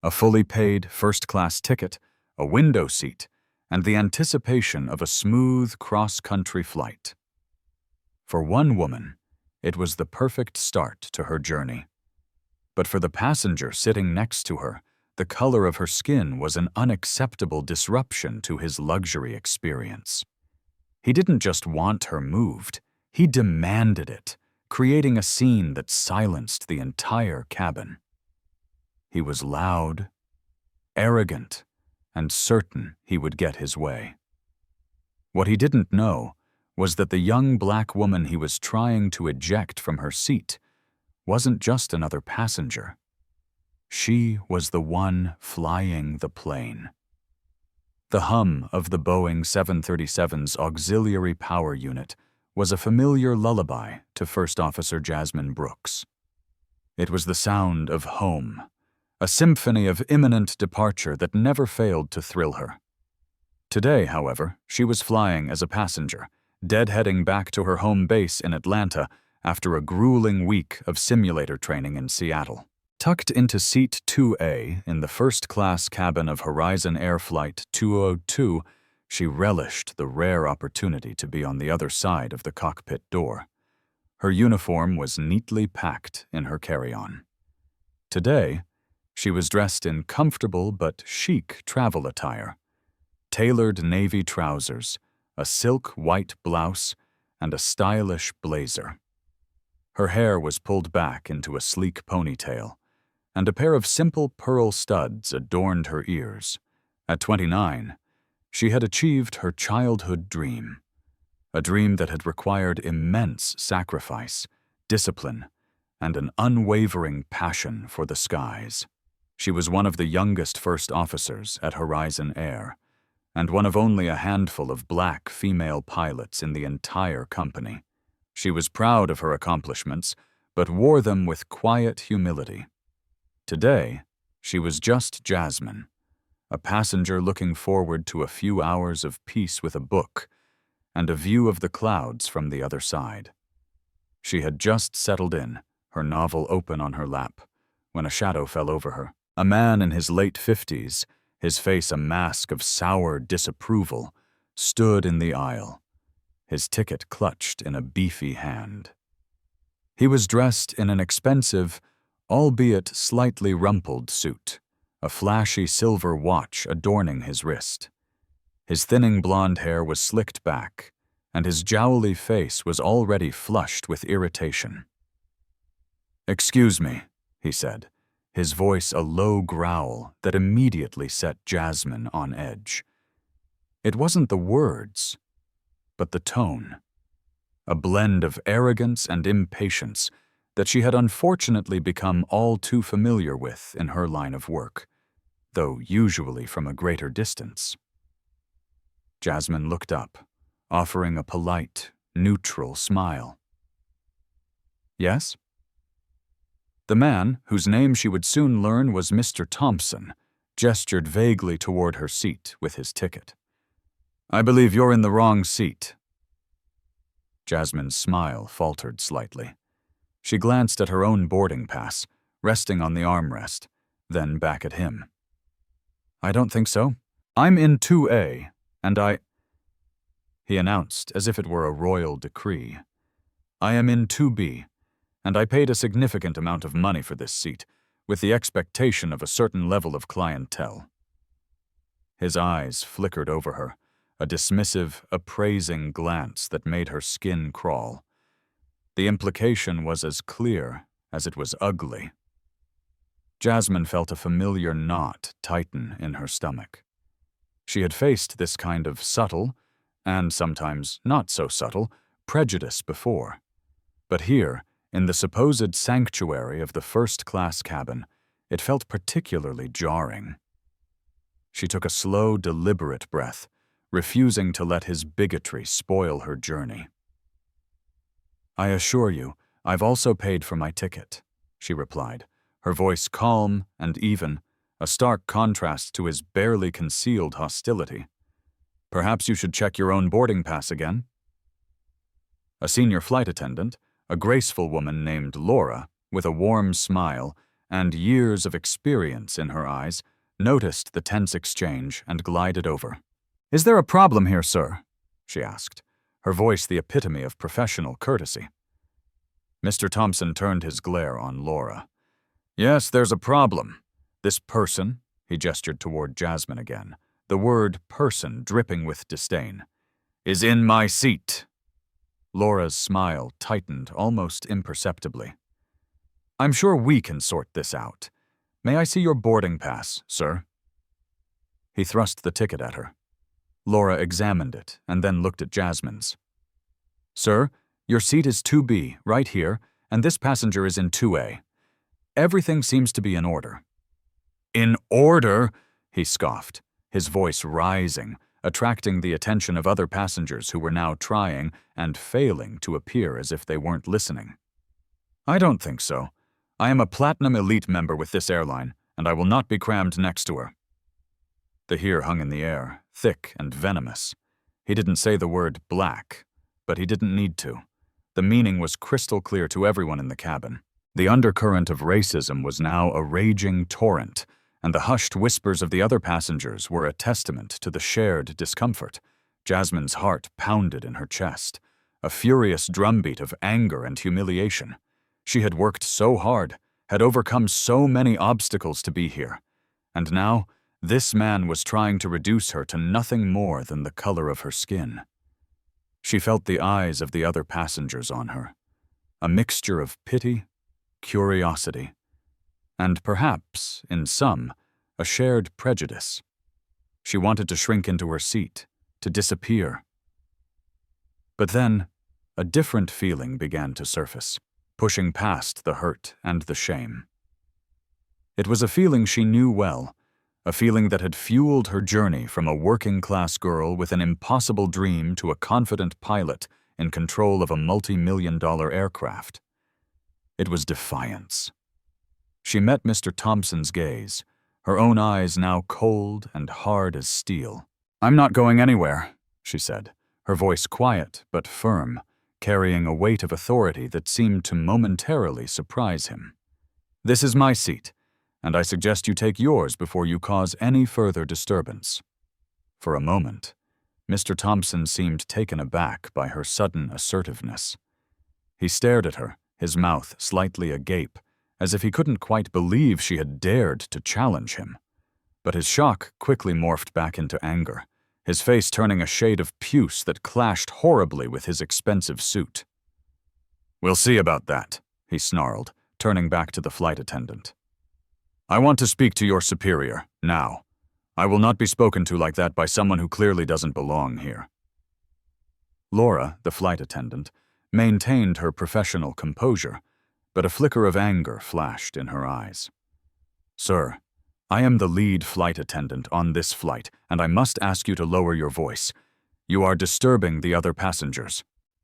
A fully paid first-class ticket, a window seat, and the anticipation of a smooth cross-country flight. For one woman, it was the perfect start to her journey. But for the passenger sitting next to her, the color of her skin was an unacceptable disruption to his luxury experience. He didn't just want her moved, he demanded it, creating a scene that silenced the entire cabin. He was loud, arrogant, and certain he would get his way. What he didn't know was that the young black woman he was trying to eject from her seat wasn't just another passenger. She was the one flying the plane. The hum of the Boeing 737's auxiliary power unit was a familiar lullaby to First Officer Jasmine Brooks. It was the sound of home, a symphony of imminent departure that never failed to thrill her. Today, however, she was flying as a passenger, deadheading back to her home base in Atlanta after a grueling week of simulator training in Seattle. Tucked into Seat 2A in the first-class cabin of Horizon Air Flight 202, she relished the rare opportunity to be on the other side of the cockpit door. Her uniform was neatly packed in her carry-on. Today, she was dressed in comfortable but chic travel attire, tailored navy trousers, a silk white blouse, and a stylish blazer. Her hair was pulled back into a sleek ponytail, and a pair of simple pearl studs adorned her ears. At 29, she had achieved her childhood dream, a dream that had required immense sacrifice, discipline, and an unwavering passion for the skies. She was one of the youngest first officers at Horizon Air, and one of only a handful of black female pilots in the entire company. She was proud of her accomplishments, but wore them with quiet humility. Today, she was just Jasmine, a passenger looking forward to a few hours of peace with a book and a view of the clouds from the other side. She had just settled in, her novel open on her lap, when a shadow fell over her. A man in his late 50s, his face a mask of sour disapproval, stood in the aisle, his ticket clutched in a beefy hand. He was dressed in an expensive, albeit slightly rumpled suit, a flashy silver watch adorning his wrist. His thinning blonde hair was slicked back, and his jowly face was already flushed with irritation. "Excuse me," he said, his voice a low growl that immediately set Jasmine on edge. It wasn't the words, but the tone, a blend of arrogance and impatience that she had unfortunately become all too familiar with in her line of work, though usually from a greater distance. Jasmine looked up, offering a polite, neutral smile. "Yes?" The man, whose name she would soon learn was Mr. Thompson, gestured vaguely toward her seat with his ticket. "I believe you're in the wrong seat." Jasmine's smile faltered slightly. She glanced at her own boarding pass, resting on the armrest, then back at him. "I don't think so. I'm in 2A, and he announced as if it were a royal decree. "I am in 2B, and I paid a significant amount of money for this seat, with the expectation of a certain level of clientele." His eyes flickered over her, a dismissive, appraising glance that made her skin crawl. The implication was as clear as it was ugly. Jasmine felt a familiar knot tighten in her stomach. She had faced this kind of subtle, and sometimes not so subtle, prejudice before. But here, in the supposed sanctuary of the first-class cabin, it felt particularly jarring. She took a slow, deliberate breath, refusing to let his bigotry spoil her journey. "I assure you, I've also paid for my ticket," she replied, her voice calm and even, a stark contrast to his barely concealed hostility. "Perhaps you should check your own boarding pass again." A senior flight attendant, a graceful woman named Laura, with a warm smile and years of experience in her eyes, noticed the tense exchange and glided over. "Is there a problem here, sir?" she asked, her voice the epitome of professional courtesy. Mr. Thompson turned his glare on Laura. "Yes, there's a problem. This person," he gestured toward Jasmine again, the word person dripping with disdain, "is in my seat." Laura's smile tightened almost imperceptibly. "I'm sure we can sort this out. May I see your boarding pass, sir?" He thrust the ticket at her. Laura examined it and then looked at Jasmine's. "Sir, your seat is 2B, right here, and this passenger is in 2A. Everything seems to be in order." "In order?" he scoffed, his voice rising, attracting the attention of other passengers who were now trying and failing to appear as if they weren't listening. "I don't think so. I am a Platinum Elite member with this airline, and I will not be crammed next to her." The "here" hung in the air, thick and venomous. He didn't say the word black, but he didn't need to. The meaning was crystal clear to everyone in the cabin. The undercurrent of racism was now a raging torrent, and the hushed whispers of the other passengers were a testament to the shared discomfort. Jasmine's heart pounded in her chest, a furious drumbeat of anger and humiliation. She had worked so hard, had overcome so many obstacles to be here, and now this man was trying to reduce her to nothing more than the color of her skin. She felt the eyes of the other passengers on her, a mixture of pity, curiosity, and perhaps, in some, a shared prejudice. She wanted to shrink into her seat, to disappear. But then, a different feeling began to surface, pushing past the hurt and the shame. It was a feeling she knew well, a feeling that had fueled her journey from a working-class girl with an impossible dream to a confident pilot in control of a multi-million-dollar aircraft. It was defiance. She met Mr. Thompson's gaze, her own eyes now cold and hard as steel. "I'm not going anywhere," she said, her voice quiet but firm, carrying a weight of authority that seemed to momentarily surprise him. "This is my seat, and I suggest you take yours before you cause any further disturbance." For a moment, Mr. Thompson seemed taken aback by her sudden assertiveness. He stared at her, his mouth slightly agape, as if he couldn't quite believe she had dared to challenge him. But his shock quickly morphed back into anger, his face turning a shade of puce that clashed horribly with his expensive suit. "We'll see about that," he snarled, turning back to the flight attendant. "I want to speak to your superior, now. I will not be spoken to like that by someone who clearly doesn't belong here." Laura, the flight attendant, maintained her professional composure, but a flicker of anger flashed in her eyes. "Sir, I am the lead flight attendant on this flight, and I must ask you to lower your voice. You are disturbing the other passengers."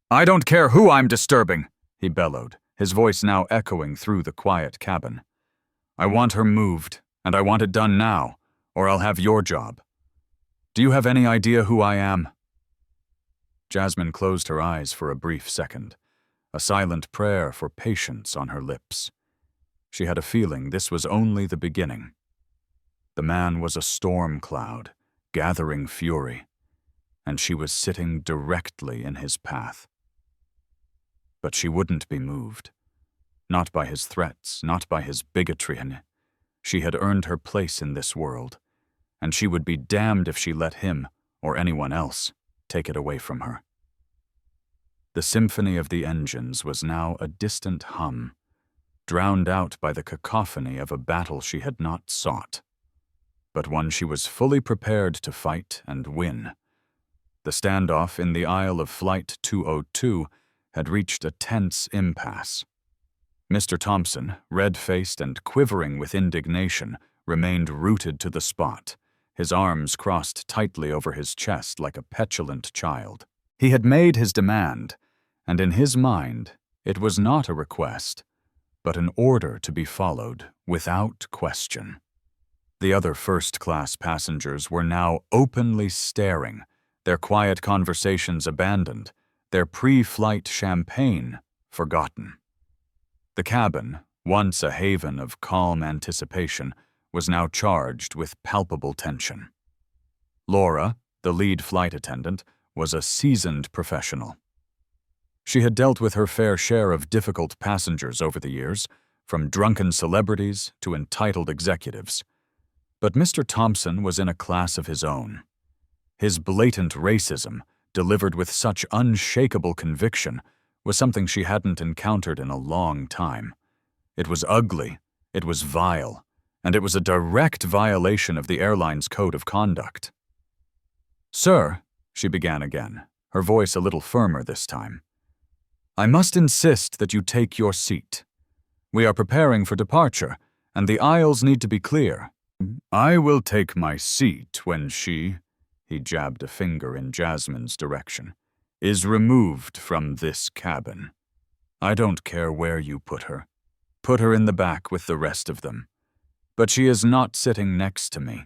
"I don't care who I'm disturbing," he bellowed, his voice now echoing through the quiet cabin. "I want her moved, and I want it done now, or I'll have your job. Do you have any idea who I am?" Jasmine closed her eyes for a brief second, a silent prayer for patience on her lips. She had a feeling this was only the beginning. The man was a storm cloud, gathering fury, and she was sitting directly in his path. But she wouldn't be moved. Not by his threats, not by his bigotry. She had earned her place in this world, and she would be damned if she let him, or anyone else, take it away from her. The symphony of the engines was now a distant hum, drowned out by the cacophony of a battle she had not sought, but one she was fully prepared to fight and win. The standoff in the aisle of Flight 202 had reached a tense impasse. Mr. Thompson, red-faced and quivering with indignation, remained rooted to the spot, his arms crossed tightly over his chest like a petulant child. He had made his demand, and in his mind, it was not a request, but an order to be followed without question. The other first-class passengers were now openly staring, their quiet conversations abandoned, their pre-flight champagne forgotten. The cabin, once a haven of calm anticipation, was now charged with palpable tension. Laura, the lead flight attendant, was a seasoned professional. She had dealt with her fair share of difficult passengers over the years, from drunken celebrities to entitled executives. But Mr. Thompson was in a class of his own. His blatant racism, delivered with such unshakable conviction, was something she hadn't encountered in a long time. It was ugly, it was vile, and it was a direct violation of the airline's code of conduct. "Sir," she began again, her voice a little firmer this time, "I must insist that you take your seat. We are preparing for departure, and the aisles need to be clear. I will take my seat when she," he jabbed a finger in Jasmine's direction, "is removed from this cabin. I don't care where you put her. Put her in the back with the rest of them. But she is not sitting next to me."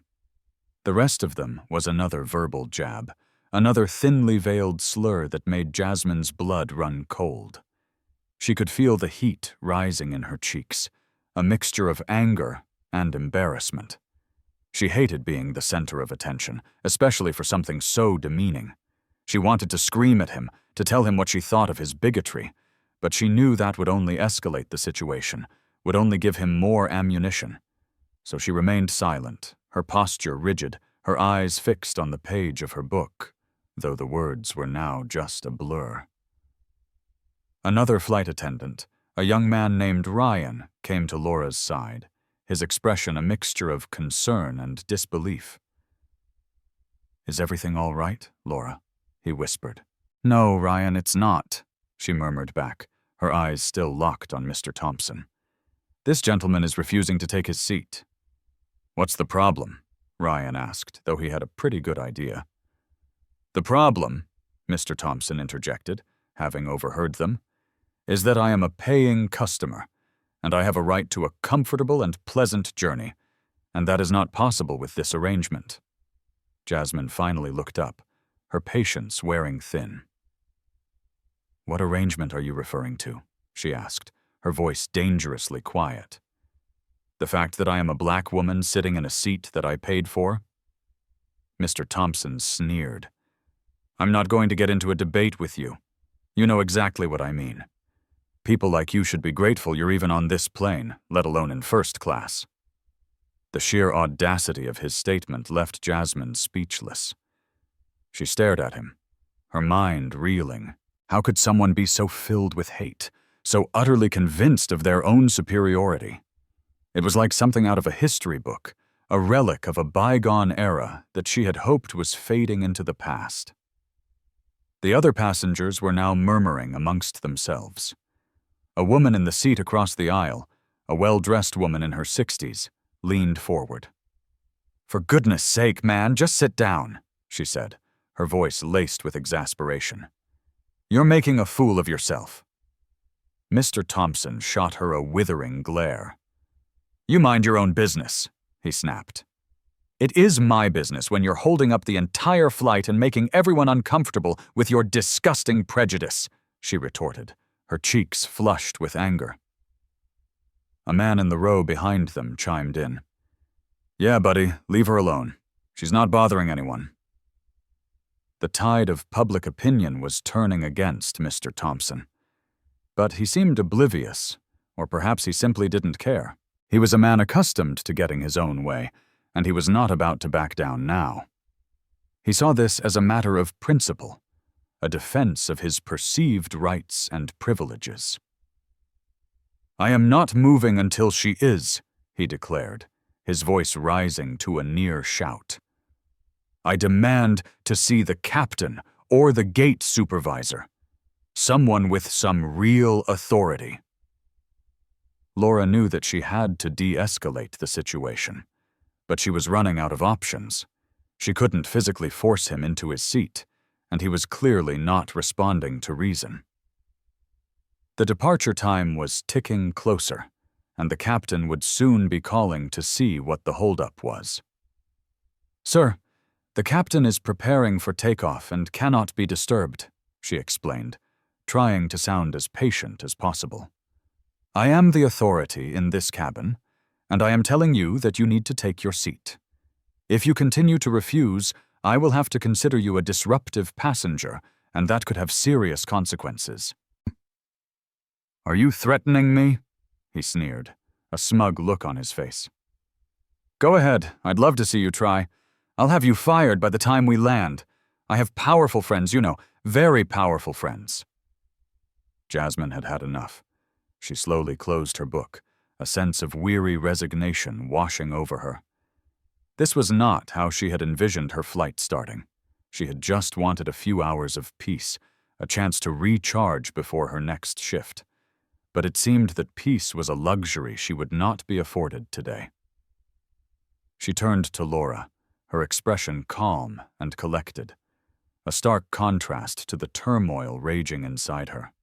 The rest of them was another verbal jab, another thinly veiled slur that made Jasmine's blood run cold. She could feel the heat rising in her cheeks, a mixture of anger and embarrassment. She hated being the center of attention, especially for something so demeaning. She wanted to scream at him, to tell him what she thought of his bigotry, but she knew that would only escalate the situation, would only give him more ammunition. So she remained silent, her posture rigid, her eyes fixed on the page of her book, though the words were now just a blur. Another flight attendant, a young man named Ryan, came to Laura's side, his expression a mixture of concern and disbelief. "Is everything all right, Laura?" he whispered. "No, Ryan, it's not," she murmured back, her eyes still locked on Mr. Thompson. "This gentleman is refusing to take his seat." "What's the problem?" Ryan asked, though he had a pretty good idea. "The problem," Mr. Thompson interjected, having overheard them, "is that I am a paying customer, and I have a right to a comfortable and pleasant journey, and that is not possible with this arrangement." Jasmine finally looked up, her patience wearing thin. "What arrangement are you referring to?" she asked, her voice dangerously quiet. "The fact that I am a black woman sitting in a seat that I paid for?" Mr. Thompson sneered. "I'm not going to get into a debate with you. You know exactly what I mean. People like you should be grateful you're even on this plane, let alone in first class." The sheer audacity of his statement left Jasmine speechless. She stared at him, her mind reeling. How could someone be so filled with hate, so utterly convinced of their own superiority? It was like something out of a history book, a relic of a bygone era that she had hoped was fading into the past. The other passengers were now murmuring amongst themselves. A woman in the seat across the aisle, a well-dressed woman in her 60s, leaned forward. "For goodness sake, man, just sit down," she said, her voice laced with exasperation. "You're making a fool of yourself." Mr. Thompson shot her a withering glare. "You mind your own business," he snapped. "It is my business when you're holding up the entire flight and making everyone uncomfortable with your disgusting prejudice," she retorted, her cheeks flushed with anger. A man in the row behind them chimed in. "Yeah, buddy, leave her alone. She's not bothering anyone." The tide of public opinion was turning against Mr. Thompson. But he seemed oblivious, or perhaps he simply didn't care. He was a man accustomed to getting his own way, and he was not about to back down now. He saw this as a matter of principle, a defense of his perceived rights and privileges. "I am not moving until she is," he declared, his voice rising to a near shout. "I demand to see the captain or the gate supervisor, someone with some real authority." Laura knew that she had to de-escalate the situation, but she was running out of options. She couldn't physically force him into his seat, and he was clearly not responding to reason. The departure time was ticking closer, and the captain would soon be calling to see what the holdup was. "Sir, the captain is preparing for takeoff and cannot be disturbed," she explained, trying to sound as patient as possible. I am the authority in this cabin, and I am telling you that you need to take your seat. If you continue to refuse, I will have to consider you a disruptive passenger, and that could have serious consequences." "Are you threatening me?" he sneered, a smug look on his face. "Go ahead, I'd love to see you try. I'll have you fired by the time we land. I have powerful friends, you know, very powerful friends." Jasmine had had enough. She slowly closed her book, a sense of weary resignation washing over her. This was not how she had envisioned her flight starting. She had just wanted a few hours of peace, a chance to recharge before her next shift. But it seemed that peace was a luxury she would not be afforded today. She turned to Laura, her expression calm and collected, a stark contrast to the turmoil raging inside her.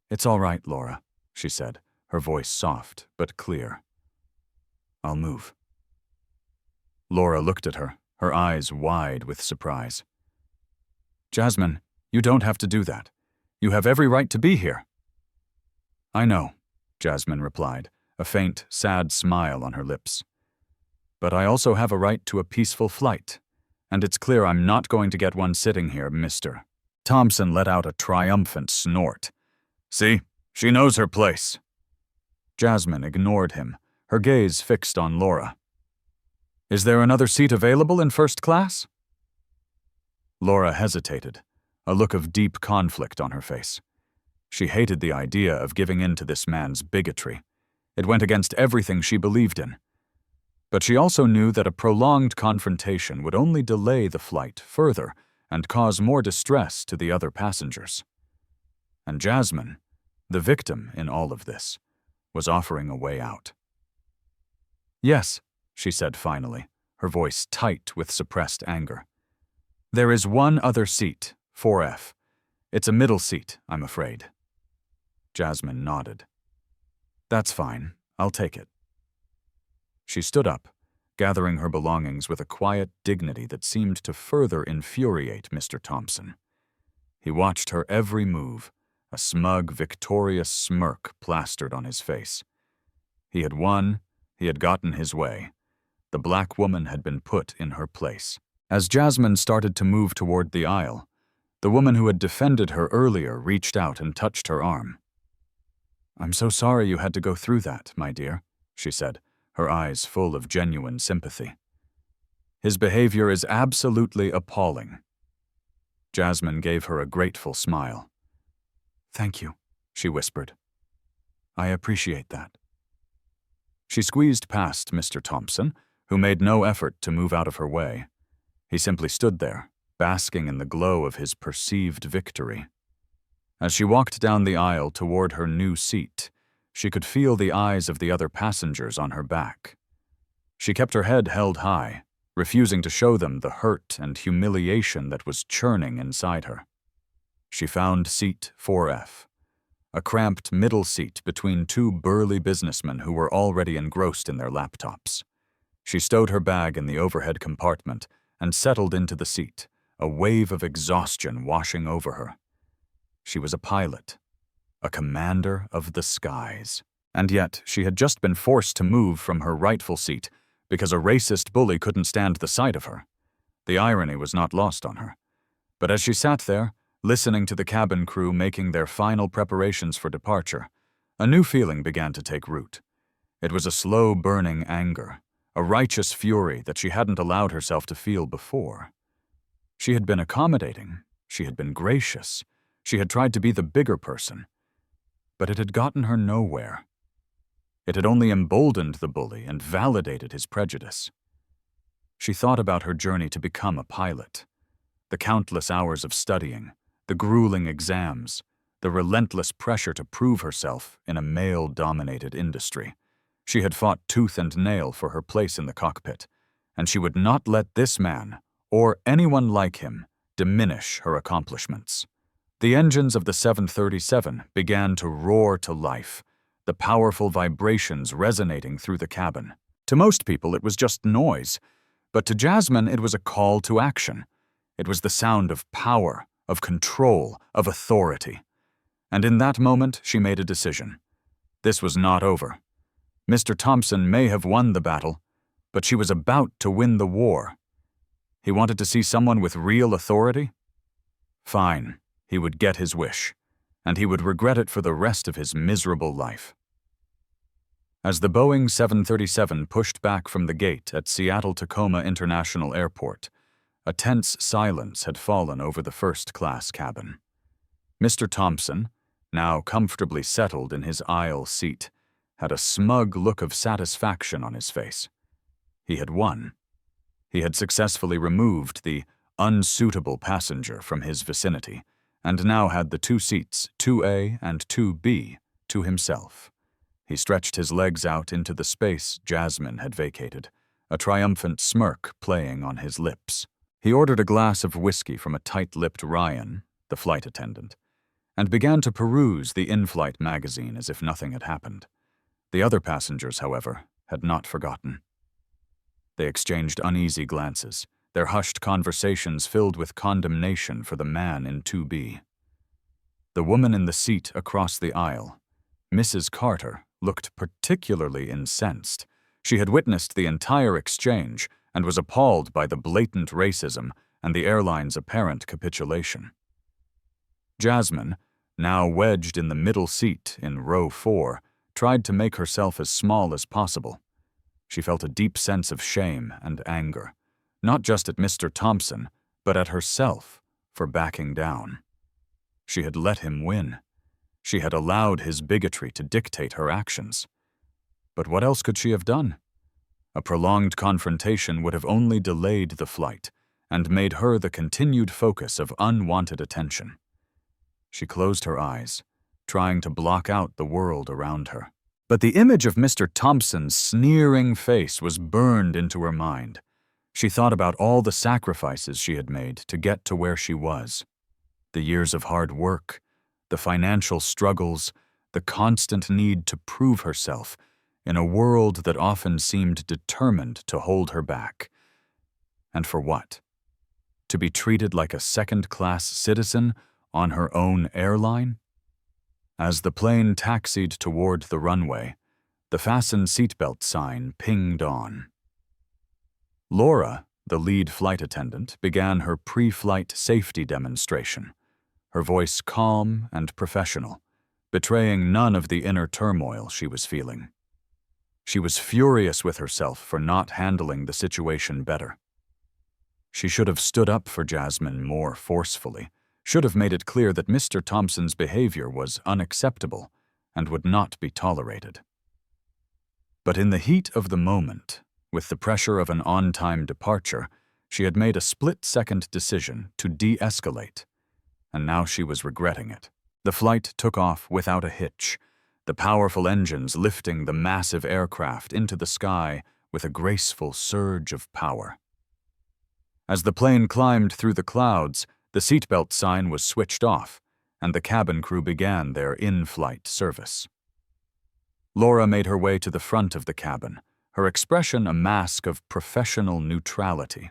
"It's all right, Laura," she said, her voice soft but clear. "I'll move." Laura looked at her, her eyes wide with surprise. "Jasmine, you don't have to do that. You have every right to be here." "I know," Jasmine replied, a faint, sad smile on her lips. "But I also have a right to a peaceful flight, and it's clear I'm not going to get one sitting here, Mr." Thompson let out a triumphant snort. "See, she knows her place." Jasmine ignored him, her gaze fixed on Laura. "Is there another seat available in first class?" Laura hesitated, a look of deep conflict on her face. She hated the idea of giving in to this man's bigotry. It went against everything she believed in. But she also knew that a prolonged confrontation would only delay the flight further and cause more distress to the other passengers. And Jasmine, the victim in all of this, was offering a way out. "Yes," she said finally, her voice tight with suppressed anger. "There is one other seat, 4F. It's a middle seat, I'm afraid." Jasmine nodded. "That's fine. I'll take it." She stood up, gathering her belongings with a quiet dignity that seemed to further infuriate Mr. Thompson. He watched her every move, a smug, victorious smirk plastered on his face. He had won, he had gotten his way. The black woman had been put in her place. As Jasmine started to move toward the aisle, the woman who had defended her earlier reached out and touched her arm. "I'm so sorry you had to go through that, my dear," she said, her eyes full of genuine sympathy. "His behavior is absolutely appalling." Jasmine gave her a grateful smile. "Thank you," she whispered. "I appreciate that." She squeezed past Mr. Thompson, who made no effort to move out of her way. He simply stood there, basking in the glow of his perceived victory. As she walked down the aisle toward her new seat, she could feel the eyes of the other passengers on her back. She kept her head held high, refusing to show them the hurt and humiliation that was churning inside her. She found seat 4F, a cramped middle seat between two burly businessmen who were already engrossed in their laptops. She stowed her bag in the overhead compartment and settled into the seat, a wave of exhaustion washing over her. She was a pilot, a commander of the skies, and yet she had just been forced to move from her rightful seat because a racist bully couldn't stand the sight of her. The irony was not lost on her. But as she sat there, listening to the cabin crew making their final preparations for departure, a new feeling began to take root. It was a slow-burning anger, a righteous fury that she hadn't allowed herself to feel before. She had been accommodating, she had been gracious, she had tried to be the bigger person, but it had gotten her nowhere. It had only emboldened the bully and validated his prejudice. She thought about her journey to become a pilot, the countless hours of studying, the grueling exams, the relentless pressure to prove herself in a male-dominated industry. She had fought tooth and nail for her place in the cockpit, and she would not let this man, or anyone like him, diminish her accomplishments. The engines of the 737 began to roar to life, the powerful vibrations resonating through the cabin. To most people, it was just noise, but to Jasmine, it was a call to action. It was the sound of power, of control, of authority. And in that moment, she made a decision. This was not over. Mr. Thompson may have won the battle, but she was about to win the war. He wanted to see someone with real authority? Fine, he would get his wish, and he would regret it for the rest of his miserable life. As the Boeing 737 pushed back from the gate at Seattle-Tacoma International Airport, a tense silence had fallen over the first-class cabin. Mr. Thompson, now comfortably settled in his aisle seat, had a smug look of satisfaction on his face. He had won. He had successfully removed the unsuitable passenger from his vicinity, and now had the two seats, 2A and 2B, to himself. He stretched his legs out into the space Jasmine had vacated, a triumphant smirk playing on his lips. He ordered a glass of whiskey from a tight-lipped Ryan, the flight attendant, and began to peruse the in-flight magazine as if nothing had happened. The other passengers, however, had not forgotten. They exchanged uneasy glances, their hushed conversations filled with condemnation for the man in 2B. The woman in the seat across the aisle, Mrs. Carter, looked particularly incensed. She had witnessed the entire exchange and was appalled by the blatant racism and the airline's apparent capitulation. Jasmine, now wedged in the middle seat in row 4, tried to make herself as small as possible. She felt a deep sense of shame and anger, not just at Mr. Thompson, but at herself for backing down. She had let him win. She had allowed his bigotry to dictate her actions. But what else could she have done? A prolonged confrontation would have only delayed the flight and made her the continued focus of unwanted attention. She closed her eyes, trying to block out the world around her. But the image of Mr. Thompson's sneering face was burned into her mind. She thought about all the sacrifices she had made to get to where she was. The years of hard work, the financial struggles, the constant need to prove herself in a world that often seemed determined to hold her back. And for what? To be treated like a second-class citizen on her own airline? As the plane taxied toward the runway, the fasten seatbelt sign pinged on. Laura, the lead flight attendant, began her pre-flight safety demonstration, her voice calm and professional, betraying none of the inner turmoil she was feeling. She was furious with herself for not handling the situation better. She should have stood up for Jasmine more forcefully, should have made it clear that Mr. Thompson's behavior was unacceptable and would not be tolerated. But in the heat of the moment, with the pressure of an on-time departure, she had made a split-second decision to de-escalate, and now she was regretting it. The flight took off without a hitch, the powerful engines lifting the massive aircraft into the sky with a graceful surge of power. As the plane climbed through the clouds, the seatbelt sign was switched off, and the cabin crew began their in-flight service. Laura made her way to the front of the cabin, her expression a mask of professional neutrality.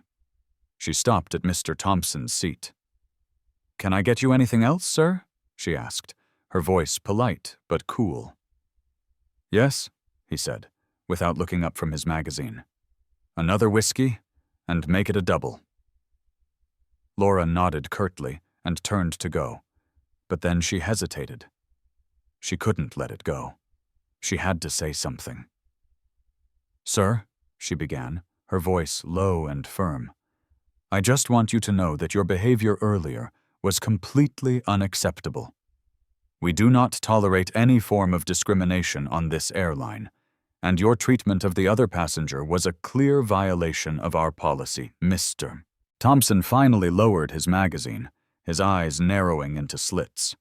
She stopped at Mr. Thompson's seat. "Can I get you anything else, sir?" she asked, her voice polite but cool. "Yes," he said, without looking up from his magazine. "Another whiskey, and make it a double." Laura nodded curtly and turned to go, but then she hesitated. She couldn't let it go. She had to say something. "Sir," she began, her voice low and firm, "I just want you to know that your behavior earlier was completely unacceptable. We do not tolerate any form of discrimination on this airline, and your treatment of the other passenger was a clear violation of our policy, Mr." Thompson finally lowered his magazine, his eyes narrowing into slits.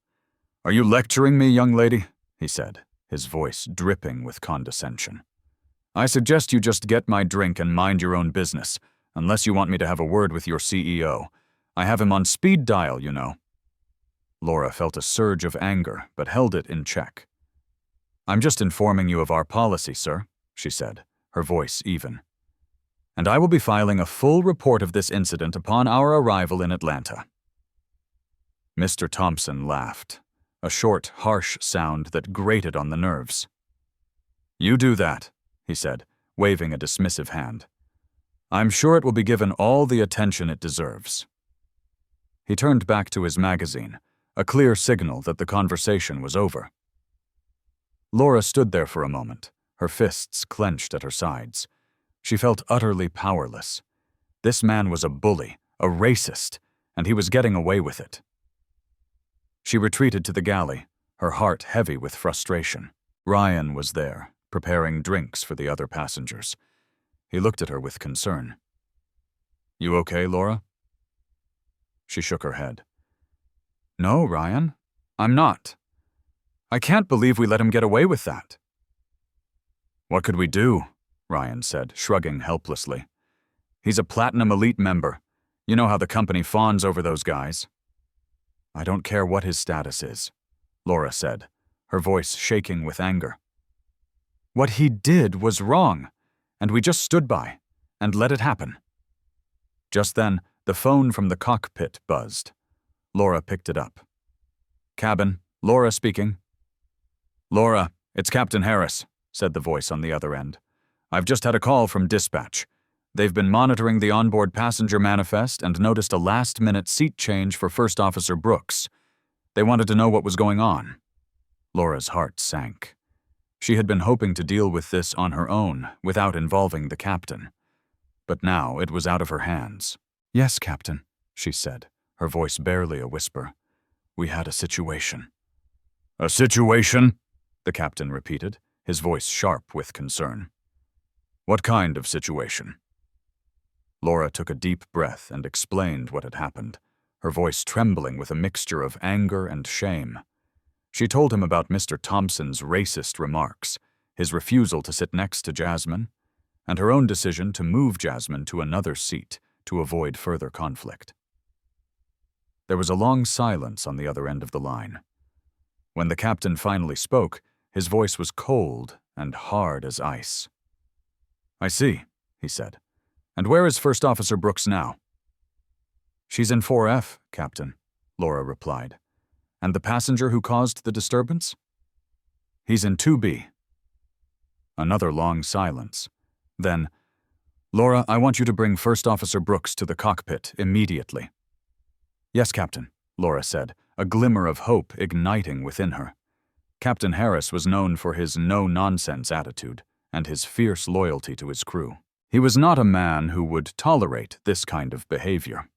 "Are you lecturing me, young lady?" he said, his voice dripping with condescension. "I suggest you just get my drink and mind your own business, unless you want me to have a word with your CEO. I have him on speed dial, you know." Laura felt a surge of anger, but held it in check. "I'm just informing you of our policy, sir," she said, her voice even. "And I will be filing a full report of this incident upon our arrival in Atlanta." Mr. Thompson laughed, a short, harsh sound that grated on the nerves. "You do that," he said, waving a dismissive hand. "I'm sure it will be given all the attention it deserves." He turned back to his magazine, a clear signal that the conversation was over. Laura stood there for a moment, her fists clenched at her sides. She felt utterly powerless. This man was a bully, a racist, and he was getting away with it. She retreated to the galley, her heart heavy with frustration. Ryan was there, preparing drinks for the other passengers. He looked at her with concern. "You okay, Laura?" She shook her head. "No, Ryan, I'm not. I can't believe we let him get away with that." "What could we do?" Ryan said, shrugging helplessly. "He's a Platinum Elite member. You know how the company fawns over those guys." "I don't care what his status is," Laura said, her voice shaking with anger. "What he did was wrong, and we just stood by and let it happen." Just then, the phone from the cockpit buzzed. Laura picked it up. "Cabin, Laura speaking." "Laura, it's Captain Harris," said the voice on the other end. "I've just had a call from dispatch. They've been monitoring the onboard passenger manifest and noticed a last-minute seat change for First Officer Brooks. They wanted to know what was going on." Laura's heart sank. She had been hoping to deal with this on her own, without involving the captain. But now it was out of her hands. "Yes, Captain," she said, her voice barely a whisper. "We had a situation." "A situation?" the captain repeated, his voice sharp with concern. "What kind of situation?" Laura took a deep breath and explained what had happened, her voice trembling with a mixture of anger and shame. She told him about Mr. Thompson's racist remarks, his refusal to sit next to Jasmine, and her own decision to move Jasmine to another seat to avoid further conflict. There was a long silence on the other end of the line. When the captain finally spoke, his voice was cold and hard as ice. "I see," he said. "And where is First Officer Brooks now?" "She's in 4F, Captain," Laura replied. "And the passenger who caused the disturbance?" "He's in 2B. Another long silence. Then, "Laura, I want you to bring First Officer Brooks to the cockpit immediately." "Yes, Captain," Laura said, a glimmer of hope igniting within her. Captain Harris was known for his no-nonsense attitude and his fierce loyalty to his crew. He was not a man who would tolerate this kind of behavior.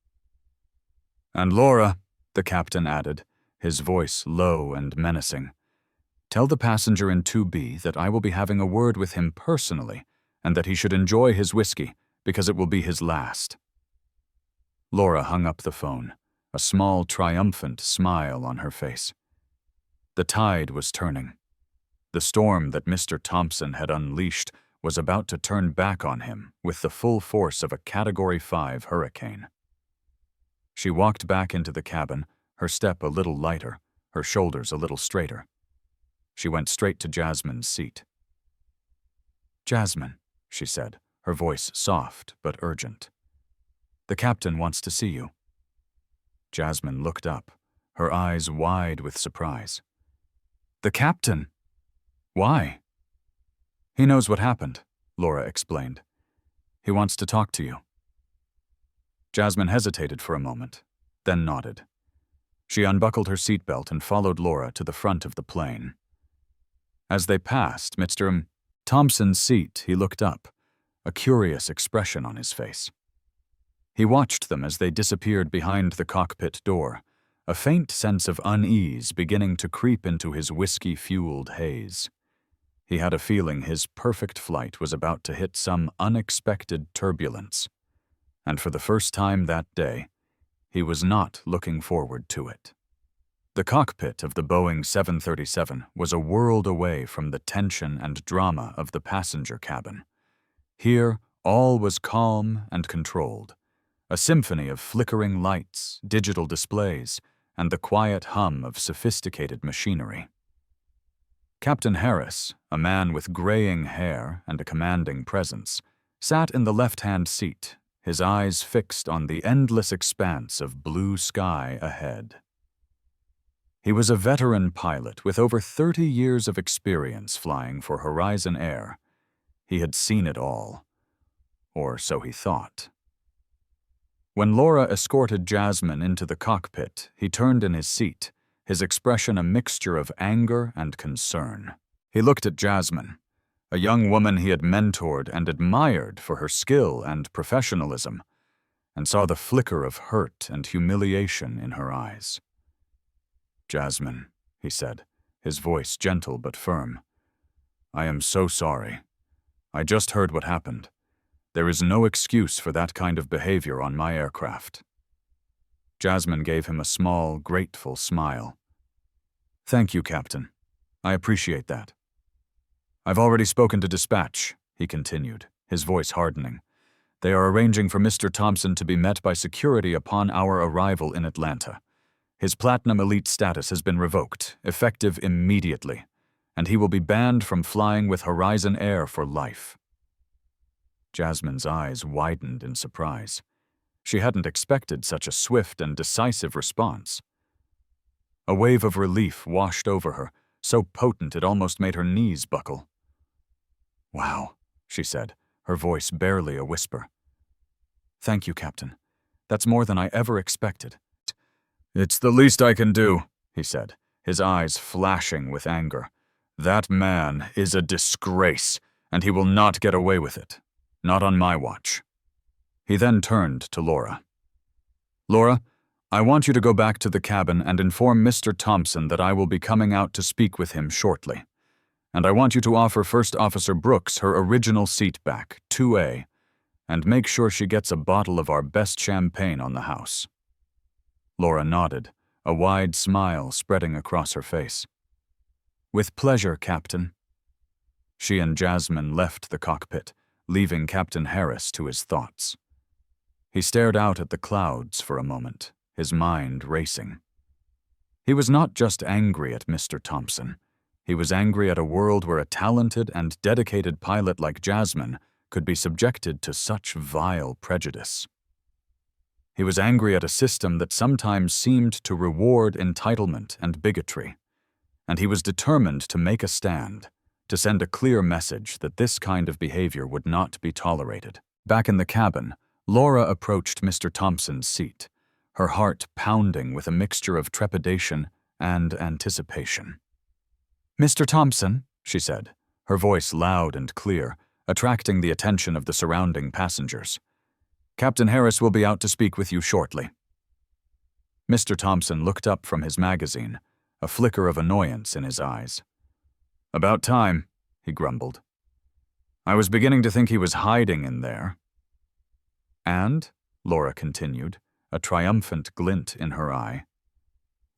"And Laura," the captain added, his voice low and menacing, "tell the passenger in 2B that I will be having a word with him personally and that he should enjoy his whiskey because it will be his last." Laura hung up the phone, a small, triumphant smile on her face. The tide was turning. The storm that Mr. Thompson had unleashed was about to turn back on him with the full force of a Category 5 hurricane. She walked back into the cabin, her step a little lighter, her shoulders a little straighter. She went straight to Jasmine's seat. "Jasmine," she said, her voice soft but urgent. "The captain wants to see you." Jasmine looked up, her eyes wide with surprise. "The captain? Why?" "He knows what happened," Laura explained. "He wants to talk to you." Jasmine hesitated for a moment, then nodded. She unbuckled her seatbelt and followed Laura to the front of the plane. As they passed Mr. Thompson's seat, he looked up, a curious expression on his face. He watched them as they disappeared behind the cockpit door, a faint sense of unease beginning to creep into his whiskey-fueled haze. He had a feeling his perfect flight was about to hit some unexpected turbulence, and for the first time that day, he was not looking forward to it. The cockpit of the Boeing 737 was a world away from the tension and drama of the passenger cabin. Here, all was calm and controlled, a symphony of flickering lights, digital displays, and the quiet hum of sophisticated machinery. Captain Harris, a man with graying hair and a commanding presence, sat in the left-hand seat, his eyes fixed on the endless expanse of blue sky ahead. He was a veteran pilot with over 30 years of experience flying for Horizon Air. He had seen it all. Or so he thought. When Laura escorted Jasmine into the cockpit, he turned in his seat, his expression a mixture of anger and concern. He looked at Jasmine, a young woman he had mentored and admired for her skill and professionalism, and saw the flicker of hurt and humiliation in her eyes. "Jasmine," he said, his voice gentle but firm, "I am so sorry. I just heard what happened. There is no excuse for that kind of behavior on my aircraft." Jasmine gave him a small, grateful smile. "Thank you, Captain. I appreciate that." "I've already spoken to dispatch," he continued, his voice hardening. "They are arranging for Mr. Thompson to be met by security upon our arrival in Atlanta. His Platinum Elite status has been revoked, effective immediately, and he will be banned from flying with Horizon Air for life." Jasmine's eyes widened in surprise. She hadn't expected such a swift and decisive response. A wave of relief washed over her, so potent it almost made her knees buckle. "Wow," she said, her voice barely a whisper. "Thank you, Captain. That's more than I ever expected." "It's the least I can do," he said, his eyes flashing with anger. "That man is a disgrace, and he will not get away with it. Not on my watch." He then turned to Laura. "Laura, I want you to go back to the cabin and inform Mr. Thompson that I will be coming out to speak with him shortly. And I want you to offer First Officer Brooks her original seat back, 2A, and make sure she gets a bottle of our best champagne on the house." Laura nodded, a wide smile spreading across her face. "With pleasure, Captain." She and Jasmine left the cockpit, leaving Captain Harris to his thoughts. He stared out at the clouds for a moment, his mind racing. He was not just angry at Mr. Thompson. He was angry at a world where a talented and dedicated pilot like Jasmine could be subjected to such vile prejudice. He was angry at a system that sometimes seemed to reward entitlement and bigotry, and he was determined to make a stand, to send a clear message that this kind of behavior would not be tolerated. Back in the cabin, Laura approached Mr. Thompson's seat, her heart pounding with a mixture of trepidation and anticipation. "Mr. Thompson," she said, her voice loud and clear, attracting the attention of the surrounding passengers. "Captain Harris will be out to speak with you shortly." Mr. Thompson looked up from his magazine, a flicker of annoyance in his eyes. "About time," he grumbled. "I was beginning to think he was hiding in there." "And," Laura continued, a triumphant glint in her eye,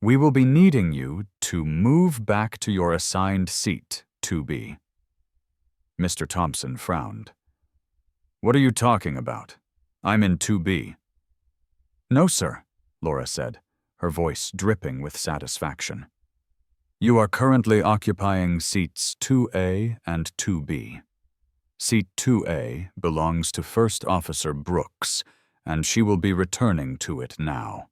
"we will be needing you to move back to your assigned seat, 2B. Mr. Thompson frowned. "What are you talking about? I'm in 2B. "No, sir," Laura said, her voice dripping with satisfaction. "You are currently occupying seats 2A and 2B. Seat 2A belongs to First Officer Brooks, and she will be returning to it now."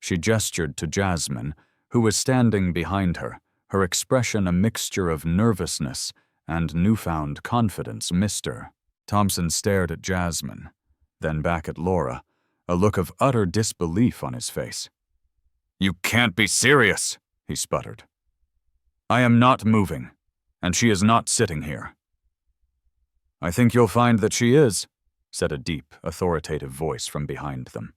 She gestured to Jasmine, who was standing behind her, her expression a mixture of nervousness and newfound confidence. Mr. Thompson stared at Jasmine, then back at Laura, a look of utter disbelief on his face. "You can't be serious," he sputtered. "I am not moving, and she is not sitting here." "I think you'll find that she is," said a deep, authoritative voice from behind them.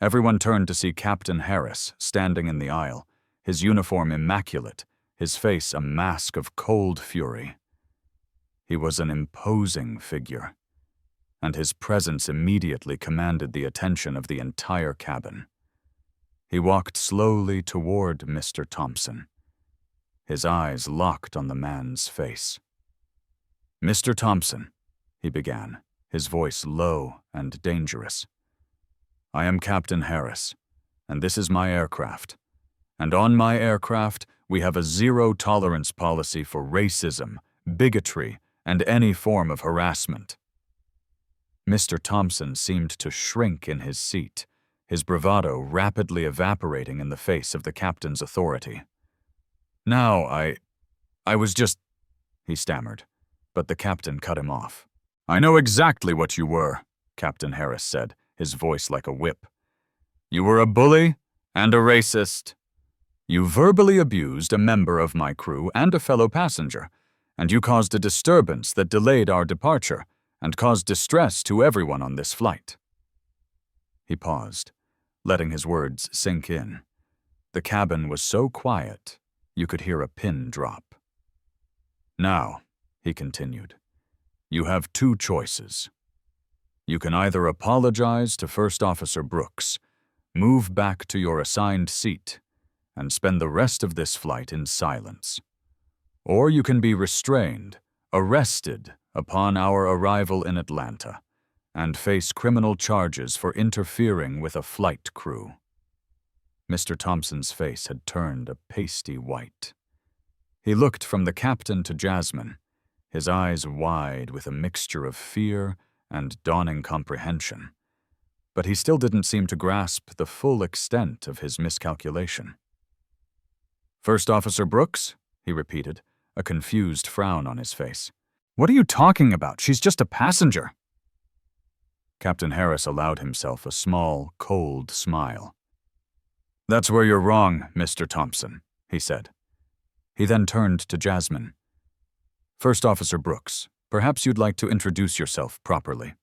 Everyone turned to see Captain Harris standing in the aisle, his uniform immaculate, his face a mask of cold fury. He was an imposing figure, and his presence immediately commanded the attention of the entire cabin. He walked slowly toward Mr. Thompson, his eyes locked on the man's face. "Mr. Thompson," he began, his voice low and dangerous. "I am Captain Harris, and this is my aircraft. And on my aircraft, we have a zero-tolerance policy for racism, bigotry, and any form of harassment." Mr. Thompson seemed to shrink in his seat, his bravado rapidly evaporating in the face of the captain's authority. "Now, I was just—" he stammered, but the captain cut him off. "I know exactly what you were," Captain Harris said, his voice like a whip. "You were a bully and a racist. You verbally abused a member of my crew and a fellow passenger, and you caused a disturbance that delayed our departure and caused distress to everyone on this flight." He paused, letting his words sink in. The cabin was so quiet, you could hear a pin drop. "Now," he continued, "you have two choices. You can either apologize to First Officer Brooks, move back to your assigned seat, and spend the rest of this flight in silence. Or you can be restrained, arrested upon our arrival in Atlanta, and face criminal charges for interfering with a flight crew." Mr. Thompson's face had turned a pasty white. He looked from the captain to Jasmine, his eyes wide with a mixture of fear and dawning comprehension. But he still didn't seem to grasp the full extent of his miscalculation. "First Officer Brooks?" he repeated, a confused frown on his face. "What are you talking about? She's just a passenger." Captain Harris allowed himself a small, cold smile. "That's where you're wrong, Mr. Thompson," he said. He then turned to Jasmine. "First Officer Brooks, perhaps you'd like to introduce yourself properly."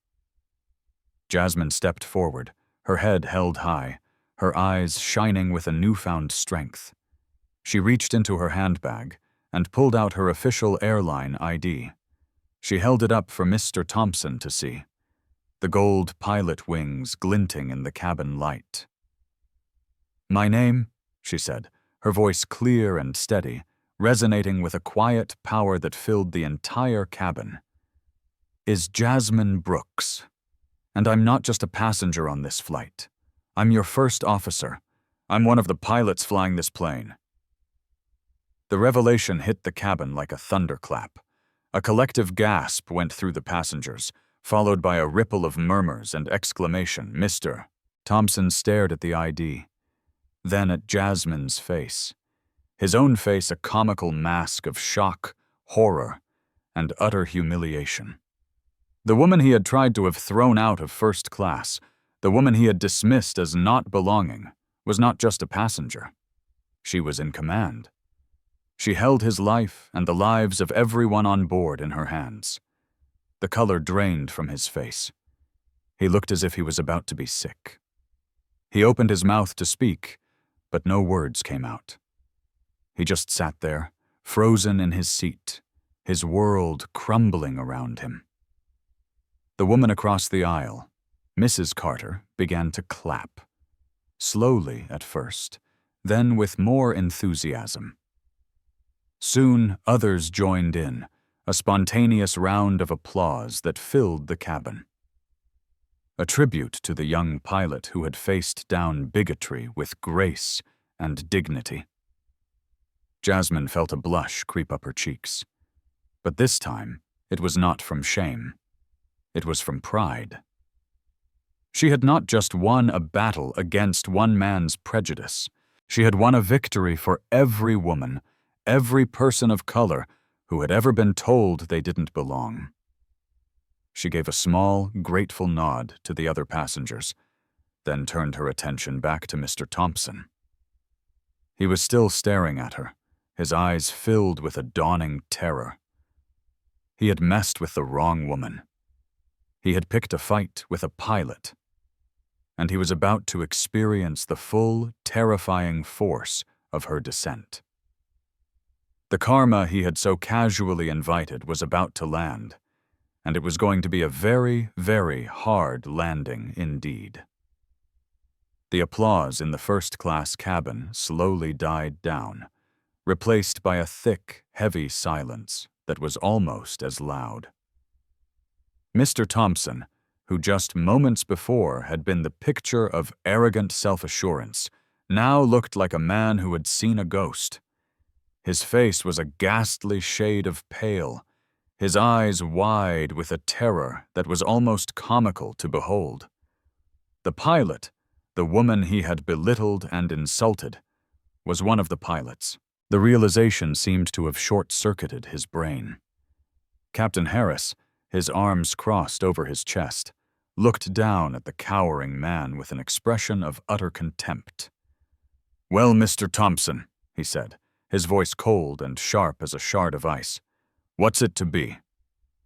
Jasmine stepped forward, her head held high, her eyes shining with a newfound strength. She reached into her handbag and pulled out her official airline ID. She held it up for Mr. Thompson to see, the gold pilot wings glinting in the cabin light. "My name," she said, her voice clear and steady, resonating with a quiet power that filled the entire cabin, "is Jasmine Brooks. And I'm not just a passenger on this flight. I'm your first officer. I'm one of the pilots flying this plane." The revelation hit the cabin like a thunderclap. A collective gasp went through the passengers, followed by a ripple of murmurs and exclamation. "Mr." Thompson stared at the ID, then at Jasmine's face, his own face a comical mask of shock, horror, and utter humiliation. The woman he had tried to have thrown out of first class, the woman he had dismissed as not belonging, was not just a passenger. She was in command. She held his life and the lives of everyone on board in her hands. The color drained from his face. He looked as if he was about to be sick. He opened his mouth to speak, but no words came out. He just sat there, frozen in his seat, his world crumbling around him. The woman across the aisle, Mrs. Carter, began to clap. Slowly at first, then with more enthusiasm. Soon others joined in, a spontaneous round of applause that filled the cabin. A tribute to the young pilot who had faced down bigotry with grace and dignity. Jasmine felt a blush creep up her cheeks. But this time, it was not from shame. It was from pride. She had not just won a battle against one man's prejudice. She had won a victory for every woman, every person of color who had ever been told they didn't belong. She gave a small, grateful nod to the other passengers, then turned her attention back to Mr. Thompson. He was still staring at her, his eyes filled with a dawning terror. He had messed with the wrong woman. He had picked a fight with a pilot, and he was about to experience the full, terrifying force of her descent. The karma he had so casually invited was about to land, and it was going to be a very, very hard landing indeed. The applause in the first-class cabin slowly died down, replaced by a thick, heavy silence that was almost as loud. Mr. Thompson, who just moments before had been the picture of arrogant self-assurance, now looked like a man who had seen a ghost. His face was a ghastly shade of pale, his eyes wide with a terror that was almost comical to behold. The pilot, The woman he had belittled and insulted was one of the pilots. The realization seemed to have short-circuited his brain. Captain Harris, his arms crossed over his chest, looked down at the cowering man with an expression of utter contempt. "Well, Mr. Thompson," he said, his voice cold and sharp as a shard of ice, "what's it to be?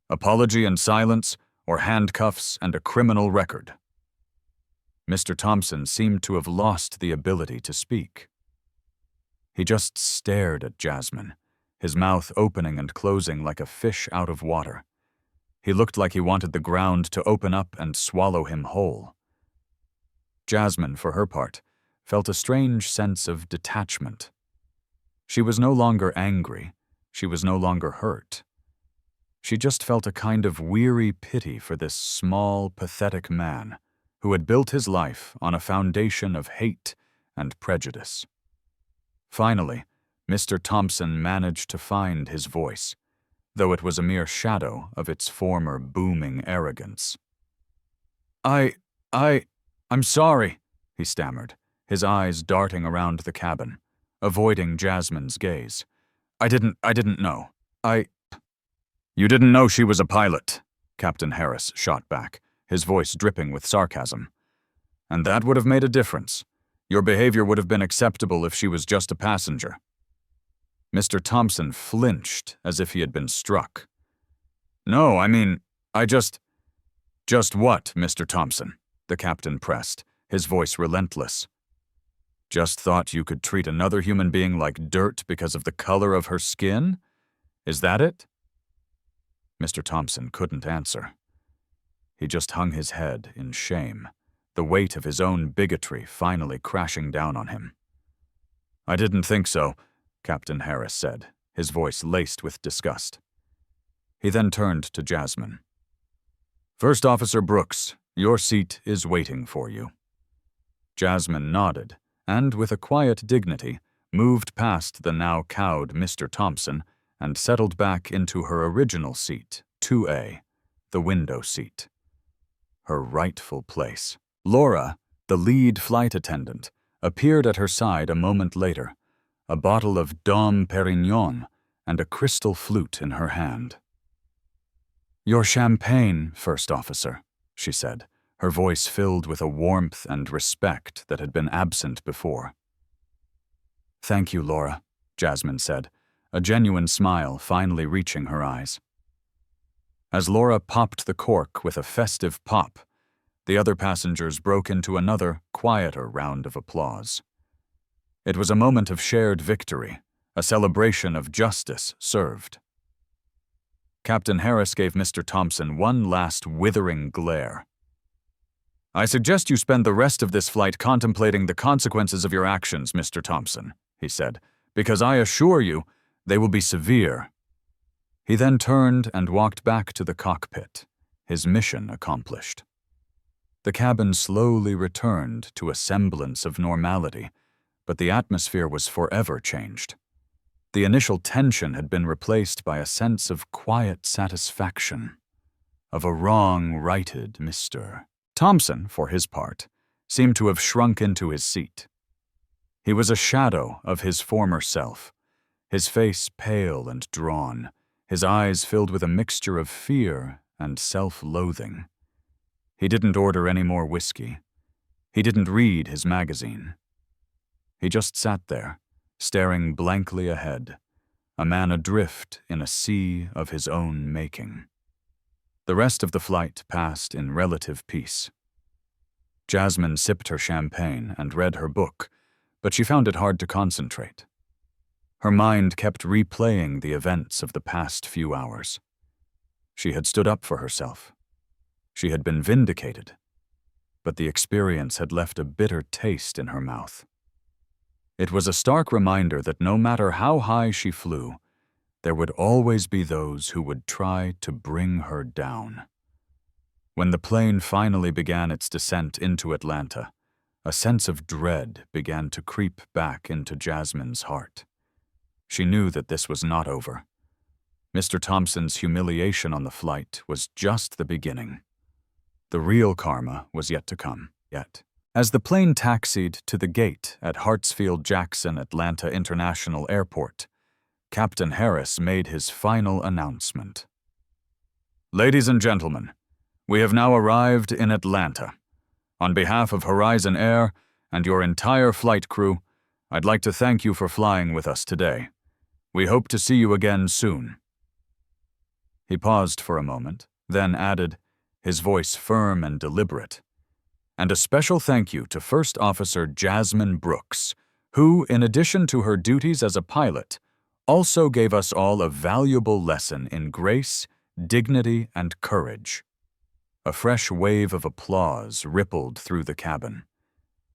Apology and silence, or handcuffs and a criminal record?" Mr. Thompson seemed to have lost the ability to speak. He just stared at Jasmine, his mouth opening and closing like a fish out of water. He looked like he wanted the ground to open up and swallow him whole. Jasmine, for her part, felt a strange sense of detachment. She was no longer angry. She was no longer hurt. She just felt a kind of weary pity for this small, pathetic man who had built his life on a foundation of hate and prejudice. Finally, Mr. Thompson managed to find his voice, though it was a mere shadow of its former booming arrogance. I'm sorry," he stammered, his eyes darting around the cabin, avoiding Jasmine's gaze. I didn't know. You didn't know she was a pilot," Captain Harris shot back, his voice dripping with sarcasm. "And that would have made a difference. Your behavior would have been acceptable if she was just a passenger." Mr. Thompson flinched as if he had been struck. "No, I mean, Just what, Mr. Thompson?" the captain pressed, his voice relentless. "Just thought you could treat another human being like dirt because of the color of her skin? Is that it?" Mr. Thompson couldn't answer. He just hung his head in shame, the weight of his own bigotry finally crashing down on him. "I didn't think so," Captain Harris said, his voice laced with disgust. He then turned to Jasmine. "First Officer Brooks, your seat is waiting for you." Jasmine nodded, and with a quiet dignity, moved past the now cowed Mr. Thompson and settled back into her original seat, 2A, the window seat. Her rightful place. Laura, the lead flight attendant, appeared at her side a moment later, a bottle of Dom Perignon and a crystal flute in her hand. "Your champagne, First Officer," she said, her voice filled with a warmth and respect that had been absent before. "Thank you, Laura," Jasmine said, a genuine smile finally reaching her eyes. As Laura popped the cork with a festive pop, the other passengers broke into another, quieter round of applause. It was a moment of shared victory, a celebration of justice served. Captain Harris gave Mr. Thompson one last withering glare. "I suggest you spend the rest of this flight contemplating the consequences of your actions, Mr. Thompson," he said, "because I assure you they will be severe." He then turned and walked back to the cockpit, his mission accomplished. The cabin slowly returned to a semblance of normality, but the atmosphere was forever changed. The initial tension had been replaced by a sense of quiet satisfaction, of a wrong righted Mr. Thompson, for his part, seemed to have shrunk into his seat. He was a shadow of his former self, his face pale and drawn, his eyes filled with a mixture of fear and self-loathing. He didn't order any more whiskey. He didn't read his magazine. He just sat there, staring blankly ahead, a man adrift in a sea of his own making. The rest of the flight passed in relative peace. Jasmine sipped her champagne and read her book, but she found it hard to concentrate. Her mind kept replaying the events of the past few hours. She had stood up for herself. She had been vindicated, but the experience had left a bitter taste in her mouth. It was a stark reminder that no matter how high she flew, there would always be those who would try to bring her down. When the plane finally began its descent into Atlanta, a sense of dread began to creep back into Jasmine's heart. She knew that this was not over. Mr. Thompson's humiliation on the flight was just the beginning. The real karma was yet to come, yet. As the plane taxied to the gate at Hartsfield-Jackson Atlanta International Airport, Captain Harris made his final announcement. "Ladies and gentlemen, we have now arrived in Atlanta. On behalf of Horizon Air and your entire flight crew, I'd like to thank you for flying with us today. We hope to see you again soon." He paused for a moment, then added, his voice firm and deliberate, "And a special thank you to First Officer Jasmine Brooks, who, in addition to her duties as a pilot, also gave us all a valuable lesson in grace, dignity, and courage." A fresh wave of applause rippled through the cabin.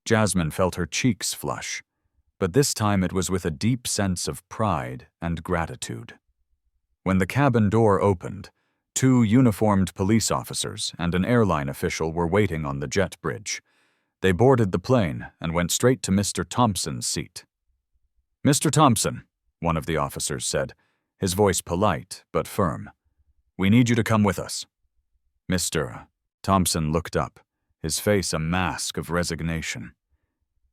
Jasmine felt her cheeks flush, but this time it was with a deep sense of pride and gratitude. When the cabin door opened, 2 uniformed police officers and an airline official were waiting on the jet bridge. They boarded the plane and went straight to Mr. Thompson's seat. "Mr. Thompson," one of the officers said, his voice polite but firm, "we need you to come with us." Mr. Thompson looked up, his face a mask of resignation.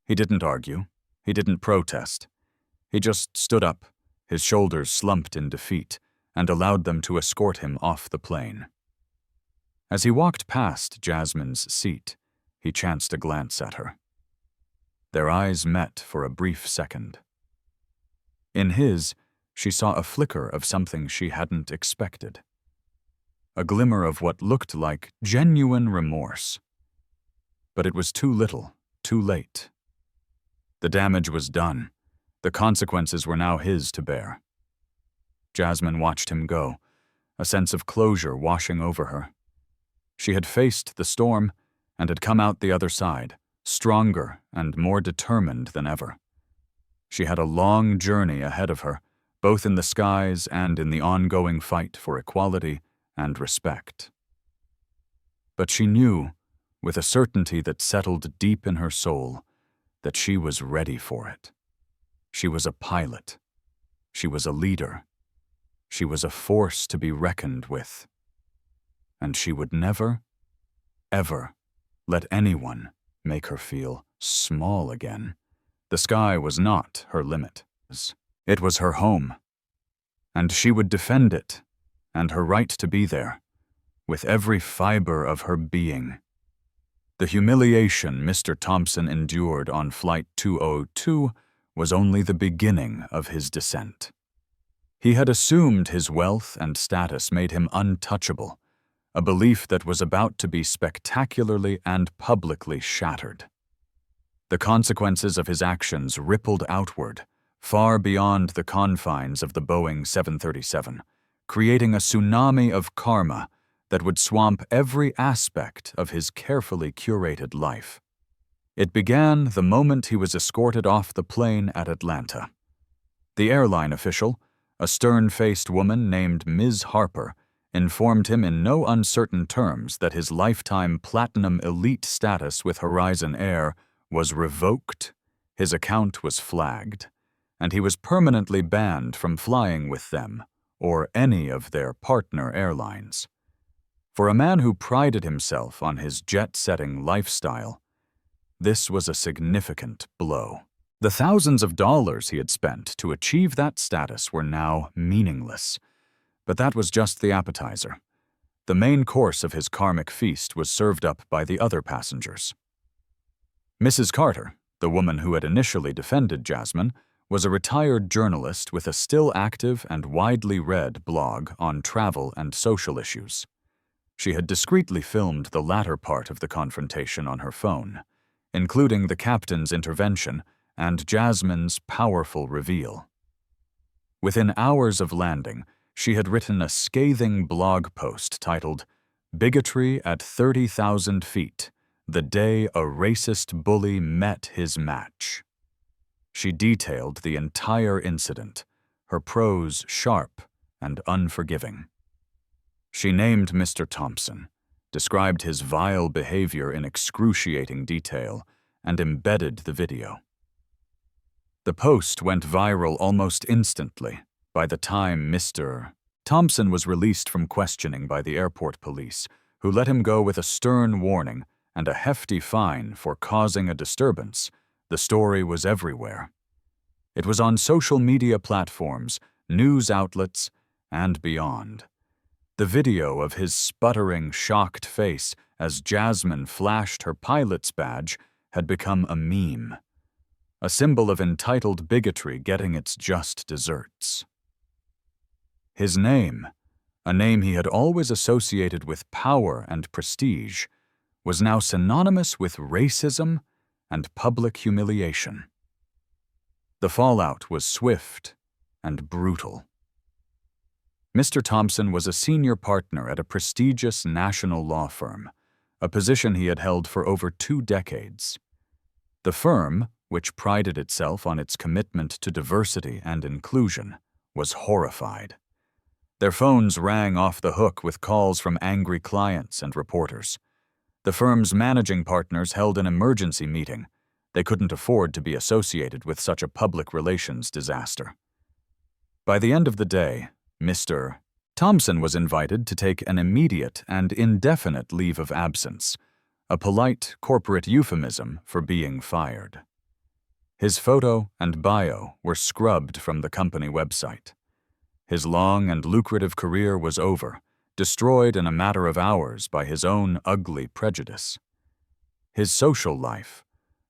He didn't argue. He didn't protest. He just stood up, his shoulders slumped in defeat, and allowed them to escort him off the plane. As he walked past Jasmine's seat, he chanced a glance at her. Their eyes met for a brief second. In his, she saw a flicker of something she hadn't expected. A glimmer of what looked like genuine remorse. But it was too little, too late. The damage was done. The consequences were now his to bear. Jasmine watched him go, a sense of closure washing over her. She had faced the storm and had come out the other side, stronger and more determined than ever. She had a long journey ahead of her, both in the skies and in the ongoing fight for equality and respect. But she knew, with a certainty that settled deep in her soul, that she was ready for it. She was a pilot. She was a leader. She was a force to be reckoned with. And she would never, ever let anyone make her feel small again. The sky was not her limit. It was her home. And she would defend it, and her right to be there, with every fiber of her being. The humiliation Mr. Thompson endured on Flight 202 was only the beginning of his descent. He had assumed his wealth and status made him untouchable, a belief that was about to be spectacularly and publicly shattered. The consequences of his actions rippled outward, far beyond the confines of the Boeing 737, creating a tsunami of karma that would swamp every aspect of his carefully curated life. It began the moment he was escorted off the plane at Atlanta. The airline official, a stern-faced woman named Ms. Harper, informed him in no uncertain terms that his lifetime platinum elite status with Horizon Air was revoked, his account was flagged, and he was permanently banned from flying with them or any of their partner airlines. For a man who prided himself on his jet-setting lifestyle, this was a significant blow. The thousands of dollars he had spent to achieve that status were now meaningless. But that was just the appetizer. The main course of his karmic feast was served up by the other passengers. Mrs. Carter, the woman who had initially defended Jasmine, was a retired journalist with a still active and widely read blog on travel and social issues. She had discreetly filmed the latter part of the confrontation on her phone, including the captain's intervention and Jasmine's powerful reveal. Within hours of landing, she had written a scathing blog post titled, "Bigotry at 30,000 feet, the day a racist bully met his match." She detailed the entire incident, her prose sharp and unforgiving. She named Mr. Thompson, described his vile behavior in excruciating detail, and embedded the video. The post went viral almost instantly. By the time Mr. Thompson was released from questioning by the airport police, who let him go with a stern warning and a hefty fine for causing a disturbance, the story was everywhere. It was on social media platforms, news outlets, and beyond. The video of his sputtering, shocked face as Jasmine flashed her pilot's badge had become a meme, a symbol of entitled bigotry getting its just desserts. His name, a name he had always associated with power and prestige, was now synonymous with racism and public humiliation. The fallout was swift and brutal. Mr. Thompson was a senior partner at a prestigious national law firm, a position he had held for over 2 decades. The firm, which prided itself on its commitment to diversity and inclusion, was horrified. Their phones rang off the hook with calls from angry clients and reporters. The firm's managing partners held an emergency meeting. They couldn't afford to be associated with such a public relations disaster. By the end of the day, Mr. Thompson was invited to take an immediate and indefinite leave of absence, a polite corporate euphemism for being fired. His photo and bio were scrubbed from the company website. His long and lucrative career was over, destroyed in a matter of hours by his own ugly prejudice. His social life,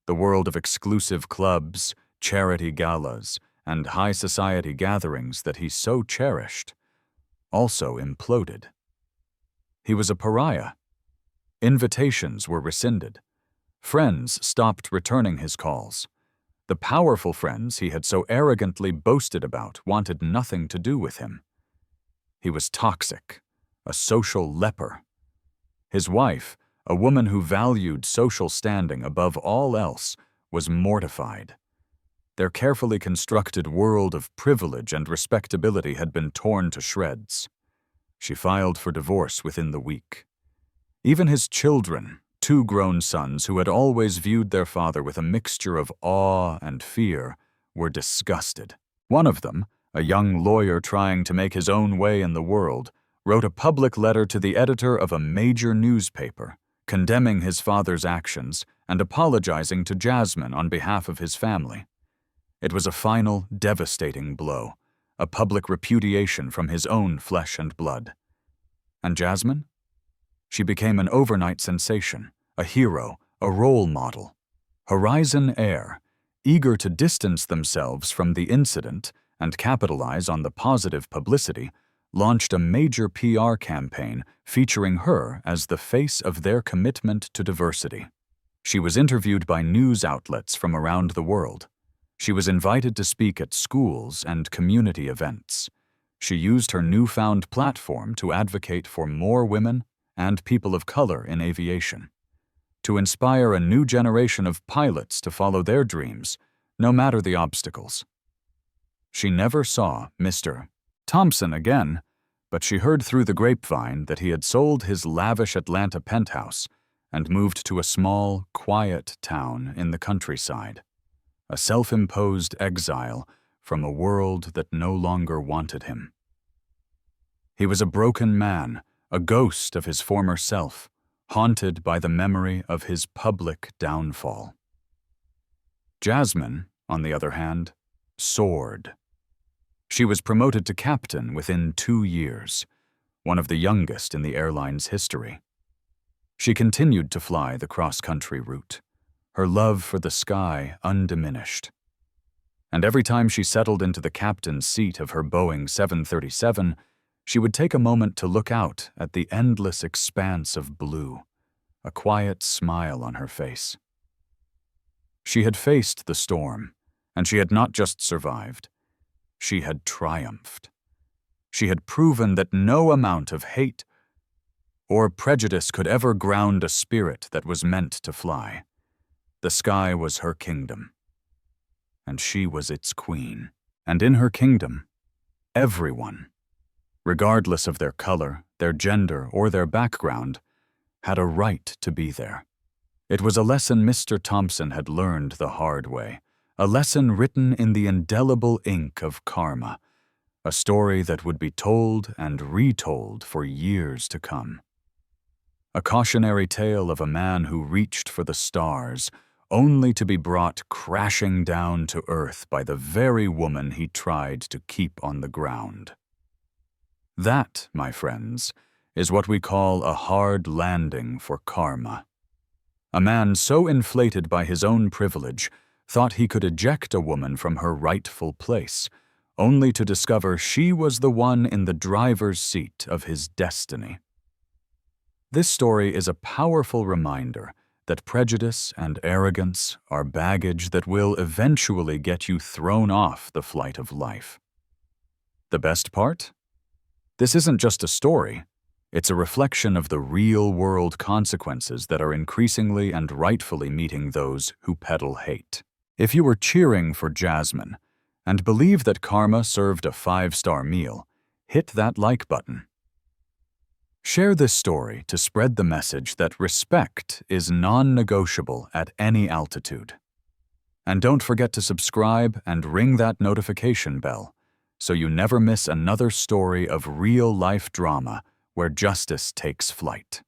the world of exclusive clubs, charity galas, and high society gatherings that he so cherished, also imploded. He was a pariah. Invitations were rescinded. Friends stopped returning his calls. The powerful friends he had so arrogantly boasted about wanted nothing to do with him. He was toxic, a social leper. His wife, a woman who valued social standing above all else, was mortified. Their carefully constructed world of privilege and respectability had been torn to shreds. She filed for divorce within the week. Even his children, 2 grown sons who had always viewed their father with a mixture of awe and fear, were disgusted. One of them, a young lawyer trying to make his own way in the world, wrote a public letter to the editor of a major newspaper, condemning his father's actions and apologizing to Jasmine on behalf of his family. It was a final, devastating blow, a public repudiation from his own flesh and blood. And Jasmine? She became an overnight sensation, a hero, a role model. Horizon Air, eager to distance themselves from the incident and capitalize on the positive publicity, launched a major PR campaign featuring her as the face of their commitment to diversity. She was interviewed by news outlets from around the world. She was invited to speak at schools and community events. She used her newfound platform to advocate for more women and people of color in aviation, to inspire a new generation of pilots to follow their dreams, no matter the obstacles. She never saw Mr. Thompson again, but she heard through the grapevine that he had sold his lavish Atlanta penthouse and moved to a small, quiet town in the countryside, a self-imposed exile from a world that no longer wanted him. He was a broken man, a ghost of his former self, haunted by the memory of his public downfall. Jasmine, on the other hand, soared. She was promoted to captain within 2 years, one of the youngest in the airline's history. She continued to fly the cross-country route, her love for the sky undiminished. And every time she settled into the captain's seat of her Boeing 737, she would take a moment to look out at the endless expanse of blue, a quiet smile on her face. She had faced the storm, and she had not just survived. She had triumphed. She had proven that no amount of hate or prejudice could ever ground a spirit that was meant to fly. The sky was her kingdom, and she was its queen. And in her kingdom, everyone, regardless of their color, their gender, or their background, had a right to be there. It was a lesson Mr. Thompson had learned the hard way, a lesson written in the indelible ink of karma, a story that would be told and retold for years to come. A cautionary tale of a man who reached for the stars, only to be brought crashing down to earth by the very woman he tried to keep on the ground. That, my friends, is what we call a hard landing for karma. A man so inflated by his own privilege thought he could eject a woman from her rightful place, only to discover she was the one in the driver's seat of his destiny. This story is a powerful reminder that prejudice and arrogance are baggage that will eventually get you thrown off the flight of life. The best part? This isn't just a story. It's a reflection of the real-world consequences that are increasingly and rightfully meeting those who peddle hate. If you were cheering for Jasmine and believe that karma served a 5-star meal, hit that like button. Share this story to spread the message that respect is non-negotiable at any altitude. And don't forget to subscribe and ring that notification bell so you never miss another story of real-life drama where justice takes flight.